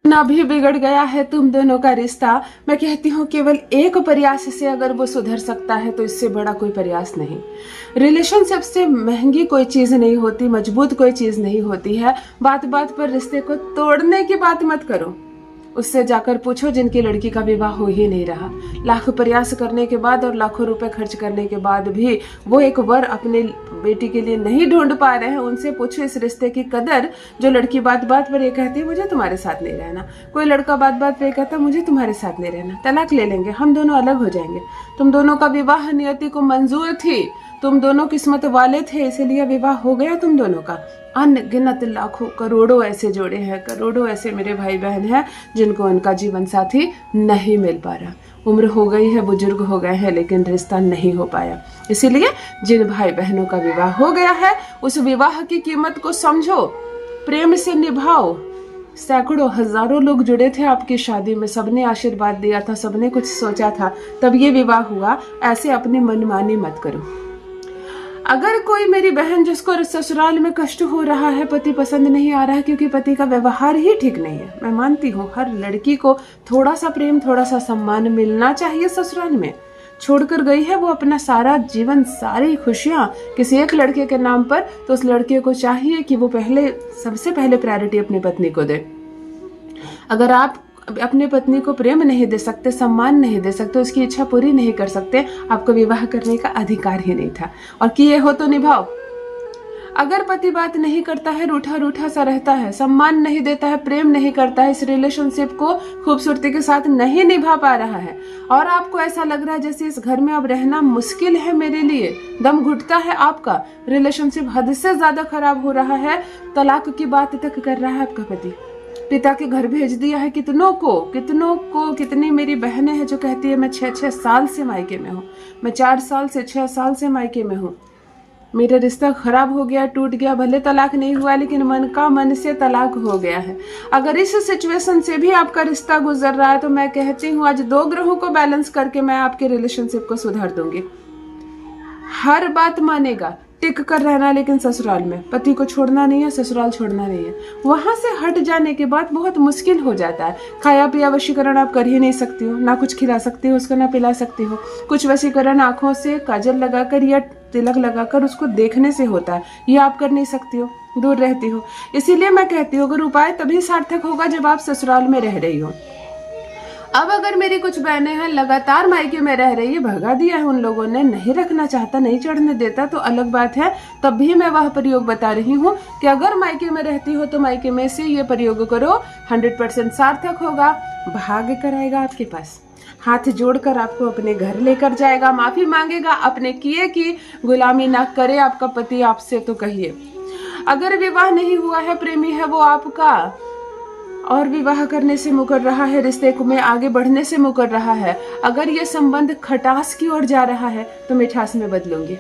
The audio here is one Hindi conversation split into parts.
ना भी बिगड़ गया है तुम दोनों का रिश्ता। मैं कहती हूँ केवल एक प्रयास से अगर वो सुधर सकता है तो इससे बड़ा कोई प्रयास नहीं। रिलेशनशिप से महंगी कोई चीज नहीं होती, मजबूत कोई चीज नहीं होती है। बात बात पर रिश्ते को तोड़ने की बात मत करो। उससे जाकर पूछो जिनकी लड़की का विवाह हो ही नहीं रहा। लाख प्रयास करने के बाद और लाखों रुपए खर्च करने के बाद भी वो एक वर अपने बेटी के लिए नहीं ढूंढ पा रहे हैं। उनसे पूछो इस रिश्ते की कदर। जो लड़की बात बात पर ये कहती है मुझे तुम्हारे साथ नहीं रहना, कोई लड़का बात बात पर कहता है मुझे तुम्हारे साथ नहीं रहना, तलाक ले लेंगे, हम दोनों अलग हो जाएंगे। तुम दोनों का विवाह नियति को मंजूर थी, तुम दोनों किस्मत वाले थे, इसीलिए विवाह हो गया तुम दोनों का। अनगिनत लाखों करोड़ों ऐसे जोड़े हैं, करोड़ों ऐसे मेरे भाई बहन हैं जिनको उनका जीवन साथी नहीं मिल पा रहा। उम्र हो गई है, बुजुर्ग हो गए हैं, लेकिन रिश्ता नहीं हो पाया। इसीलिए जिन भाई बहनों का विवाह हो गया है उस विवाह की कीमत को समझो, प्रेम से निभाओ। सैकड़ों हजारों लोग जुड़े थे आपकी शादी में, सबने आशीर्वाद दिया था, सबने कुछ सोचा था, तब ये विवाह हुआ। ऐसे अपनी मनमानी मत करो। अगर कोई मेरी बहन जिसको ससुराल में कष्ट हो रहा है, पति पसंद नहीं आ रहा है क्योंकि पति का व्यवहार ही ठीक नहीं है, मैं मानती हूँ हर लड़की को थोड़ा सा प्रेम, थोड़ा सा सम्मान मिलना चाहिए। ससुराल में छोड़कर गई है वो अपना सारा जीवन, सारी खुशियां किसी एक लड़के के नाम पर, तो उस लड़के को चाहिए कि वो सबसे पहले प्रायोरिटी अपनी पत्नी को दे। अगर आप अपने पत्नी को प्रेम नहीं दे सकते, सम्मान नहीं दे सकते, उसकी इच्छा पूरी नहीं कर सकते, आपको विवाह करने का अधिकार ही नहीं था। और किए हो तो निभाओ। अगर पति बात नहीं करता है, रूठा रूठा सा रहता है, सम्मान नहीं देता है, प्रेम नहीं करता है, इस रिलेशनशिप को खूबसूरती के साथ नहीं निभा पा रहा है और आपको ऐसा लग रहा है जैसे इस घर में अब रहना मुश्किल है, मेरे लिए दम घुटता है, आपका रिलेशनशिप हद से ज्यादा खराब हो रहा है, तलाक की बात तक कर रहा है आपका पति, पिता के घर भेज दिया है कितनों को। कितनी मेरी बहनें हैं जो कहती है मैं 6-6 साल से मायके में हूँ, मैं 4 साल से 6 साल से मायके में हूँ, मेरा रिश्ता खराब हो गया, टूट गया, भले तलाक नहीं हुआ लेकिन मन का मन से तलाक हो गया है। अगर इस सिचुएशन से भी आपका रिश्ता गुजर रहा है तो मैं कहती हूँ आज 2 ग्रहों को बैलेंस करके मैं आपके रिलेशनशिप को सुधार दूंगी। हर बात मानेगा, टिक कर रहना, लेकिन ससुराल में पति को छोड़ना नहीं है, ससुराल छोड़ना नहीं है। वहां से हट जाने के बाद बहुत मुश्किल हो जाता है। खाया पिया वशीकरण आप कर ही नहीं सकती हो, ना कुछ खिला सकती हो उसको, ना पिला सकती हो। कुछ वशीकरण आंखों से काजल लगाकर या तिलक लगाकर उसको देखने से होता है, ये आप कर नहीं सकती हो, दूर रहती हो। इसीलिए मैं कहती हूँ अगर उपाय तभी सार्थक होगा जब आप ससुराल में रह रही हो। अब अगर मेरी कुछ बहनें हैं लगातार मायके में रह रही है, भगा दिया है उन लोगों ने, नहीं रखना चाहता, नहीं चढ़ने देता, तो अलग बात है। तब भी मैं वह प्रयोग बता रही हूँ कि अगर मायके में रहती हो तो मायके में से ये प्रयोग करो, 100% सार्थक होगा। भाग कर आएगा आपके पास, हाथ जोड़कर आपको अपने घर लेकर जाएगा, माफी मांगेगा, अपने किए की गुलामी ना करे आपका पति आपसे तो कहिए। अगर विवाह नहीं हुआ है, प्रेमी है वो आपका और विवाह करने से मुकर रहा है, रिश्ते में आगे बढ़ने से मुकर रहा है, अगर ये संबंध खटास की ओर जा रहा है तो मिठास में बदलूंगी।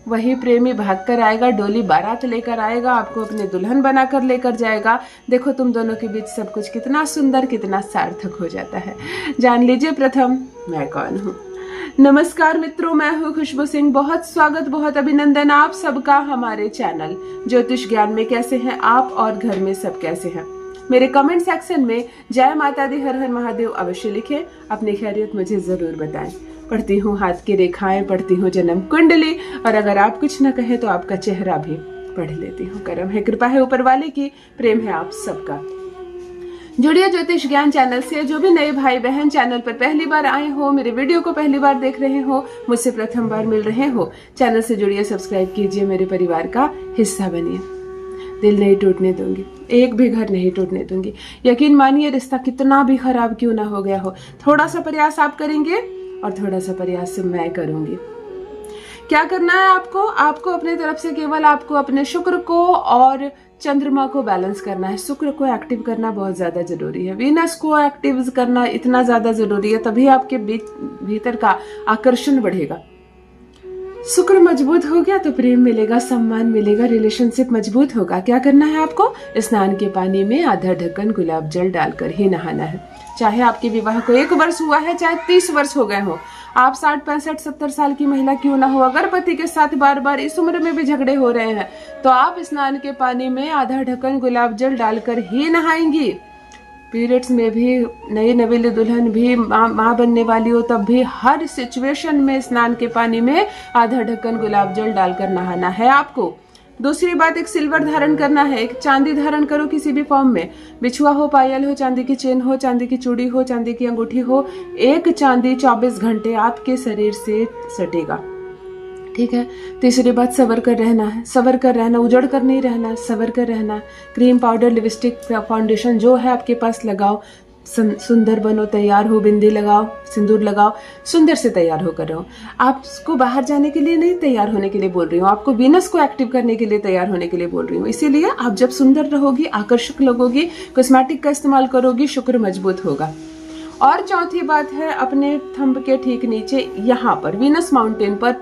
वही प्रेमी भाग कर आएगा, डोली बारात लेकर आएगा, आपको अपने दुल्हन बनाकर लेकर जाएगा। देखो तुम दोनों के बीच सब कुछ कितना सुंदर, कितना सार्थक हो जाता है। जान लीजिए प्रथम मैं कौन हूँ। नमस्कार मित्रों, मैं हूँ खुशबू सिंह। बहुत स्वागत, बहुत अभिनंदन आप सबका हमारे चैनल ज्योतिष ज्ञान में। कैसे हैं आप और घर में सब कैसे हैं? मेरे कमेंट सेक्शन में जय माता दी, हर हर महादेव अवश्य लिखें, अपनी खैरियत मुझे जरूर बताएं। पढ़ती हूँ हाथ की रेखाएं, पढ़ती हूँ जन्म कुंडली, और अगर आप कुछ न कहे तो आपका चेहरा भी पढ़ लेती हूँ। करम है, कृपा है ऊपर वाले की, प्रेम है आप सबका। जुड़िए ज्योतिष ज्ञान चैनल से। जो भी नए भाई बहन चैनल पर पहली बार आए हो, मेरे वीडियो को पहली बार देख रहे हो, मुझसे प्रथम बार मिल रहे हो, चैनल से जुड़िए, सब्सक्राइब कीजिए, मेरे परिवार का हिस्सा बनिए। दिल नहीं टूटने दूंगी, एक भी घर नहीं टूटने दूंगी। यकीन मानिए रिश्ता कितना भी खराब क्यों ना हो गया हो, थोड़ा सा प्रयास आप करेंगे और थोड़ा सा प्रयास मैं करूंगी। क्या करना है आपको अपने तरफ से केवल आपको अपने शुक्र को और चंद्रमा को बैलेंस करना है। शुक्र को एक्टिव करना बहुत ज्यादा जरूरी है, वीनस को एक्टिव करना इतना ज्यादा जरूरी है, तभी आपके भीतर का आकर्षण बढ़ेगा। शुक्र मजबूत हो गया तो प्रेम मिलेगा, सम्मान मिलेगा, रिलेशनशिप मजबूत होगा। क्या करना है आपको? स्नान के पानी में आधा ढक्कन गुलाब जल डालकर ही नहाना है। चाहे आपके विवाह को 1 वर्ष हुआ है, चाहे 30 वर्ष हो गए हो, आप 60, 65, 70 साल की महिला क्यों ना हो, अगर पति के साथ बार बार इस उम्र में भी झगड़े हो रहे हैं तो आप स्नान के पानी में आधा ढक्कन गुलाब जल डालकर ही नहाएंगी। पीरियड्स में भी, नई नवेली दुल्हन भी, माँ बनने वाली हो तब भी, हर सिचुएशन में स्नान के पानी में आधा ढक्कन गुलाब जल डालकर नहाना है आपको। दूसरी बात, एक सिल्वर धारण करना है, एक चांदी धारण करो किसी भी फॉर्म में, बिछुआ हो, पायल हो, चांदी की चेन हो, चांदी की चूड़ी हो, चांदी की अंगूठी हो, एक चांदी 24 घंटे आपके शरीर से सटेगा, ठीक है। तीसरी बात, सवर कर रहना है, सवर कर रहना, उजड़ कर नहीं रहना, सवर कर रहना। क्रीम, पाउडर, लिपस्टिक, फाउंडेशन जो है आपके पास लगाओ, सुंदर बनो, तैयार हो, बिंदी लगाओ, सिंदूर लगाओ, सुंदर से तैयार होकर रहो। आपको बाहर जाने के लिए नहीं तैयार होने के लिए बोल रही हूँ, आपको वीनस को एक्टिव करने के लिए तैयार होने के लिए बोल रही हूँ। इसीलिए आप जब सुंदर रहोगी, आकर्षक लगोगी, कॉस्मेटिक का इस्तेमाल करोगी, शुक्र मजबूत होगा। और चौथी बात है, अपने थंब के ठीक नीचे यहाँ पर वीनस माउंटेन पर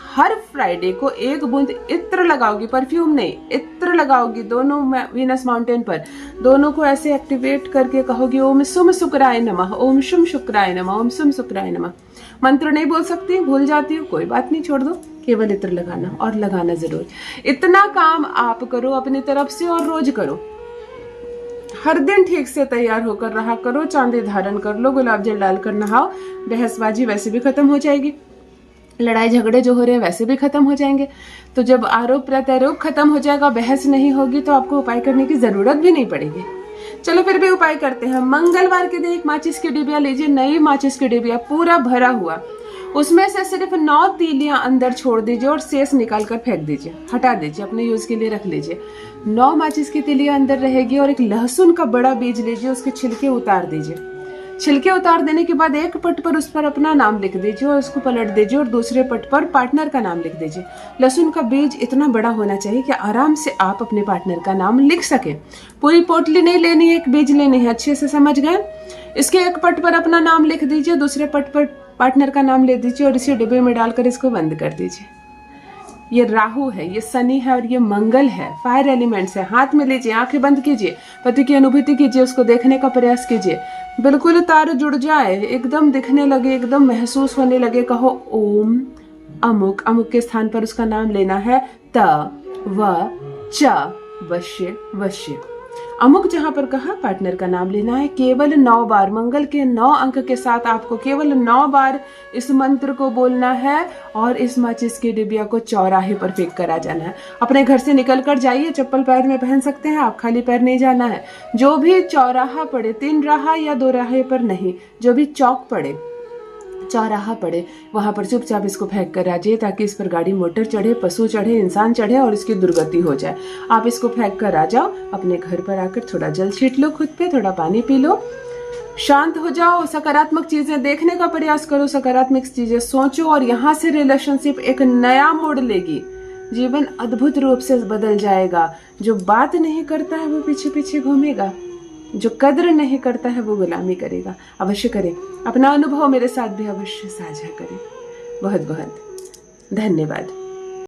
हर फ्राइडे को एक बूंद इत्र लगाओगी, परफ्यूम नहीं, इत्र लगाओगी दोनों वीनस माउंटेन पर। दोनों को ऐसे एक्टिवेट करके कहोगी ओम सुम शुक्राय नमः, ओम शुम शुक्राय नमः, ओम सुम शुक्राय नमः। मंत्र नहीं बोल सकती, भूल जाती हो, कोई बात नहीं, छोड़ दो, केवल इत्र लगाना, और लगाना जरूर। इतना काम आप करो अपनी तरफ से और रोज करो। हर दिन ठीक से तैयार होकर रहा करो, चांदी धारण कर लो, गुलाब जल डालकर नहाओ, बहसबाजी वैसे भी खत्म हो जाएगी, लड़ाई झगड़े जो हो रहे हैं वैसे भी खत्म हो जाएंगे। तो जब आरोप प्रत्यारोप खत्म हो जाएगा, बहस नहीं होगी, तो आपको उपाय करने की जरूरत भी नहीं पड़ेगी। चलो फिर भी उपाय करते हैं। मंगलवार के दिन एक माचिस की डिबिया लीजिए, नई माचिस की डिबिया पूरा भरा हुआ, उसमें से सिर्फ 9 तीलियां अंदर छोड़ दीजिए और शेष निकाल कर फेंक दीजिए, हटा दीजिए, अपने यूज के लिए रख लीजिए। 9 माचिस की तीलियां अंदर रहेगी। और एक लहसुन का बड़ा बीज लीजिए, उसके छिलके उतार दीजिए। छिलके उतार देने के बाद एक पट पर उस पर अपना नाम लिख दीजिए और उसको पलट दीजिए, और दूसरे पट पर पार्टनर का नाम लिख दीजिए। लहसुन का बीज इतना बड़ा होना चाहिए कि आराम से आप अपने पार्टनर का नाम लिख सके। पूरी पोटली नहीं लेनी है, एक बीज लेनी है, अच्छे से समझ गए। इसके एक पट पर अपना नाम लिख दीजिए, दूसरे पट पर पार्टनर का नाम ले दीजिए और इसे डिब्बे में डालकर इसको बंद कर दीजिए। ये राहु है, ये शनि है और ये मंगल है, फायर एलिमेंट्स है। हाथ में लीजिए, आंखें बंद कीजिए, पति की अनुभूति कीजिए, उसको देखने का प्रयास कीजिए, बिल्कुल तार जुड़ जाए, एकदम दिखने लगे, एकदम महसूस होने लगे। कहो ओम अमुक, अमुक के स्थान पर उसका नाम लेना है, त व च वश्य वश्य। अमुक जहां पर कहा, पार्टनर का नाम लेना है। केवल 9 बार, मंगल के 9 अंक के साथ आपको केवल 9 बार इस मंत्र को बोलना है और इस माचिस की डिबिया को चौराहे पर फेंक कर आ जाना है। अपने घर से निकल कर जाइए, चप्पल पैर में पहन सकते हैं आप, खाली पैर नहीं जाना है। जो भी चौराहा पड़े, 3 राह या 2 राहे पर नहीं, जो भी चौक पड़े, चौराहा पड़े, वहां पर चुपचाप इसको फेंक कर आ जाइए, ताकि इस पर गाड़ी मोटर चढ़े, पशु चढ़े, इंसान चढ़े और इसकी दुर्गति हो जाए। आप इसको फेंक कर आ जाओ, अपने घर पर आकर थोड़ा जल छीट लो खुद पे, थोड़ा पानी पी लो, शांत हो जाओ, सकारात्मक चीजें देखने का प्रयास करो, सकारात्मक चीजें सोचो, और यहाँ से रिलेशनशिप एक नया मोड़ लेगी। जीवन अद्भुत रूप से बदल जाएगा। जो बात नहीं करता है वो पीछे पीछे घूमेगा, जो कद्र नहीं करता है वो गुलामी करेगा। अवश्य करें, अपना अनुभव मेरे साथ भी अवश्य साझा करें। बहुत बहुत धन्यवाद।